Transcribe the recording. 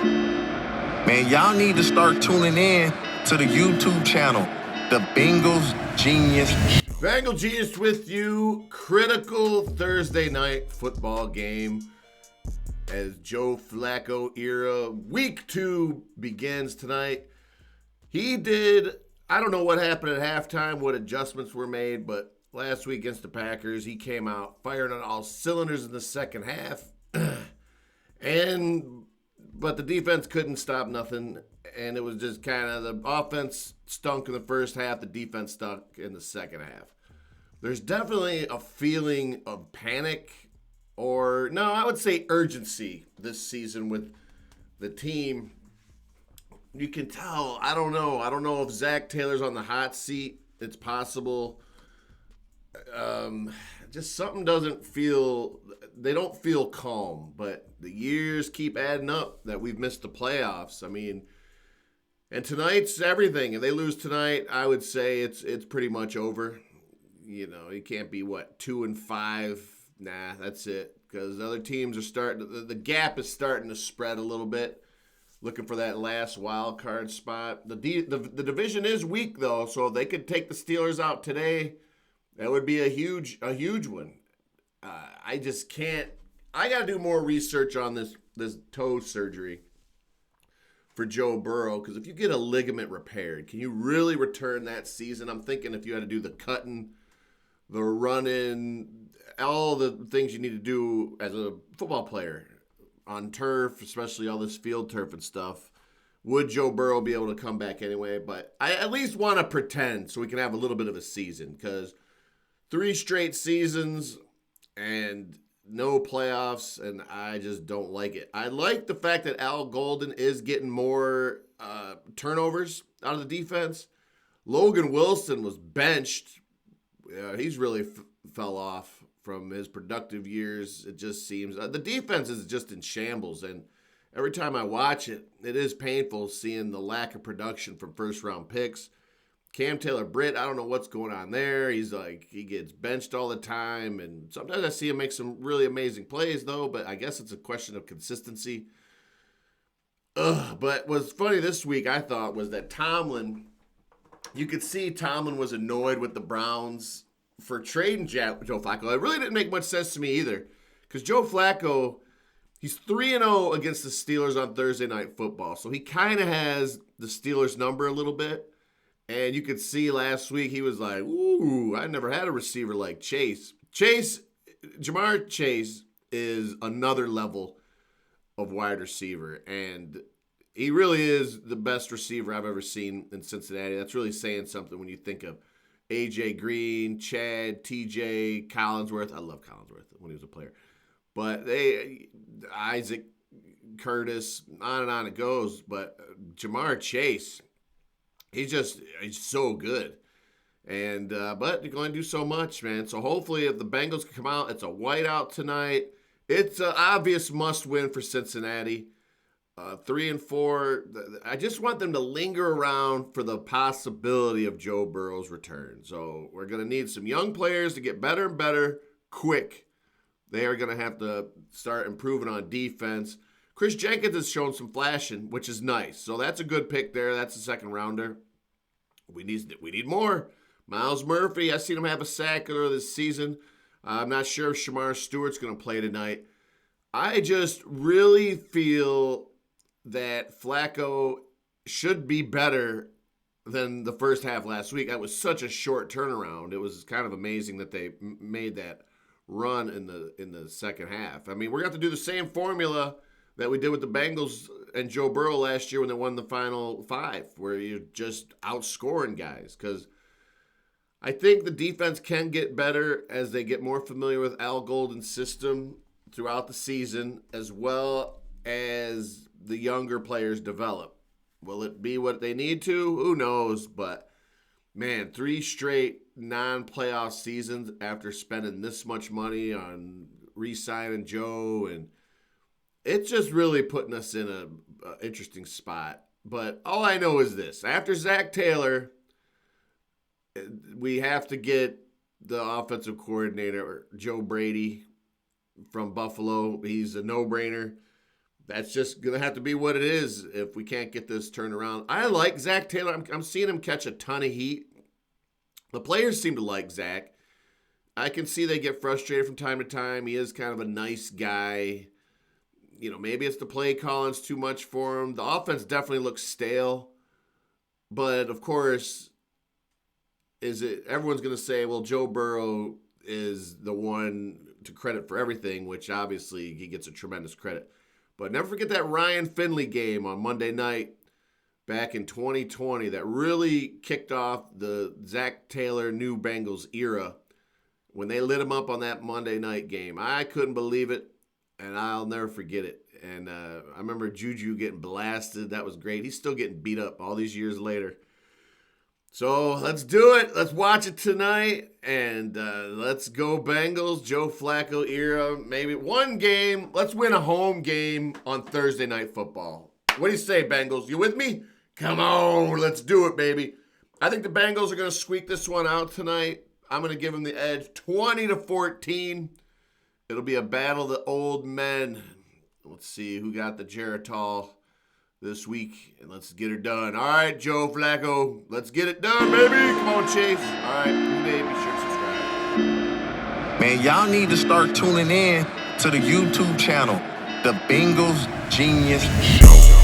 Man, y'all need to start tuning in to the YouTube channel, The Bengals Genius. Bengal Genius with you. Critical Thursday night football game as Joe Flacco era week 2 begins tonight. I don't know what happened at halftime, what adjustments were made, but last week against the Packers, he came out firing on all cylinders in the second half. But the defense couldn't stop nothing, and it was just kind of the offense stunk in the first half, the defense stunk in the second half. There's definitely a feeling of panic, or no, I would say urgency this season with the team. You can tell, I don't know if Zach Taylor's on the hot seat. It's possible. Just something they don't feel calm, but the years keep adding up that we've missed the playoffs. I mean, and tonight's everything. If they lose tonight, I would say it's pretty much over. You know, it can't be 2-5. Nah, that's it. Because other teams are the gap is starting to spread a little bit. Looking for that last wild card spot. The division is weak though, so if they could take the Steelers out today, that would be a huge one. I just can't. I got to do more research on this toe surgery for Joe Burrow, because if you get a ligament repaired, can you really return that season? I'm thinking if you had to do the cutting, the running, all the things you need to do as a football player on turf, especially all this field turf and stuff, would Joe Burrow be able to come back anyway? But I at least want to pretend so we can have a little bit of a season, because 3 straight seasons and no playoffs, and I just don't like it. I like the fact that Al Golden is getting more turnovers out of the defense. Logan Wilson was benched. He's really fell off from his productive years. It just seems the defense is just in shambles, and every time I watch it, it is painful seeing the lack of production from first-round picks. Cam Taylor-Britt, I don't know what's going on there. He gets benched all the time, and sometimes I see him make some really amazing plays, though, but I guess it's a question of consistency. But what's funny this week, I thought, was that Tomlin, you could see Tomlin was annoyed with the Browns for trading Joe Flacco. It really didn't make much sense to me either, because Joe Flacco, he's 3-0 against the Steelers on Thursday Night Football, so he kind of has the Steelers number a little bit. And you could see last week he was like, ooh, I never had a receiver like Chase. Jamar Chase is another level of wide receiver. And he really is the best receiver I've ever seen in Cincinnati. That's really saying something when you think of A.J. Green, Chad, T.J., Collinsworth. I love Collinsworth when he was a player. But Isaac, Curtis, on and on it goes. But Jamar Chase, he's so good. And but you're going to do so much, man. So hopefully if the Bengals can come out, it's a whiteout tonight. It's an obvious must-win for Cincinnati. 3-4. I just want them to linger around for the possibility of Joe Burrow's return. So we're going to need some young players to get better and better quick. They are going to have to start improving on defense. Chris Jenkins has shown some flashing, which is nice. So that's a good pick there. That's a second rounder. We need more. Miles Murphy, I've seen him have a sack earlier this season. I'm not sure if Shamar Stewart's going to play tonight. I just really feel that Flacco should be better than the first half last week. That was such a short turnaround. It was kind of amazing that they made that run in the second half. I mean, we're going to have to do the same formula that we did with the Bengals and Joe Burrow last year when they won the final 5, where you're just outscoring guys. Because I think the defense can get better as they get more familiar with Al Golden's system throughout the season, as well as the younger players develop. Will it be what they need to? Who knows? But, man, 3 straight non-playoff seasons after spending this much money on re-signing Joe, and it's just really putting us in an interesting spot. But all I know is this. After Zach Taylor, we have to get the offensive coordinator, Joe Brady, from Buffalo. He's a no-brainer. that's just going to have to be what it is if we can't get this turned around. I like Zach Taylor. I'm seeing him catch a ton of heat. The players seem to like Zach. I can see they get frustrated from time to time. He is kind of a nice guy. Maybe it's the play calling's too much for him. The offense definitely looks stale. But, of course, everyone's going to say, well, Joe Burrow is the one to credit for everything, which obviously he gets a tremendous credit. But never forget that Ryan Finley game on Monday night back in 2020 that really kicked off the Zach Taylor new Bengals era when they lit him up on that Monday night game. I couldn't believe it, and I'll never forget it. And I remember Juju getting blasted. That was great. He's still getting beat up all these years later. So let's do it. Let's watch it tonight. And let's go Bengals, Joe Flacco era. Maybe one game. Let's win a home game on Thursday Night Football. What do you say, Bengals? You with me? Come on. Let's do it, baby. I think the Bengals are going to squeak this one out tonight. I'm going to give them the edge 20-14. It'll be a battle of the old men. Let's see who got the Geritol this week, and let's get her done. All right, Joe Flacco, let's get it done, baby. Come on, Chase. All right, baby, be sure to subscribe. Man, y'all need to start tuning in to the YouTube channel, The Bengals Genius Show.